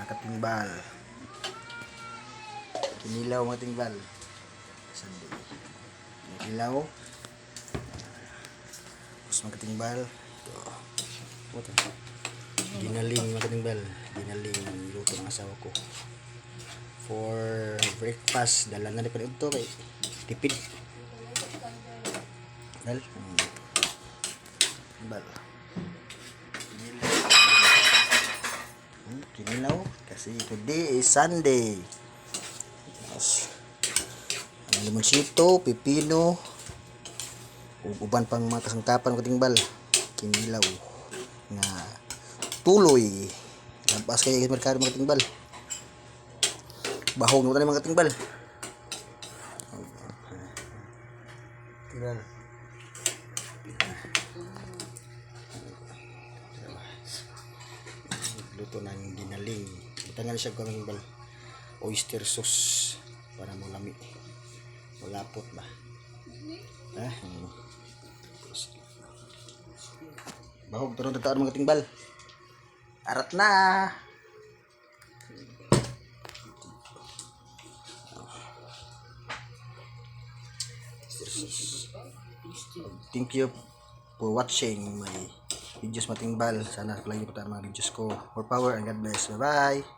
Nakatingbal. Kinilaw mga tingbal. Sunday. Kinilaw. Tapos magkatingbal. Ito. Ginaling mga tingbal. Ginaling luto ng asawa ko. For breakfast. Dala na rin pa ito kay tipid. Dal. Tingbal. Kinilaw. Kasi today is Sunday. Tapos limonsito, pipino, uban pang mga kasangkapan ko tingbal. Kinilaw nga tuloy. Labas kayo sa merkado mga tingbal. Bahog mo tayo mga tingbal. Tingbal. Luto ng ginaling. Butangan siya kung tingbal. Oyster sauce para mo lami. Malapot ba? Bahog turun tataan mga tingbal. Arat na. Thank you for watching my videos mga tingbal. Sana palagi po tayo mga videos ko. More power and God bless. Bye bye.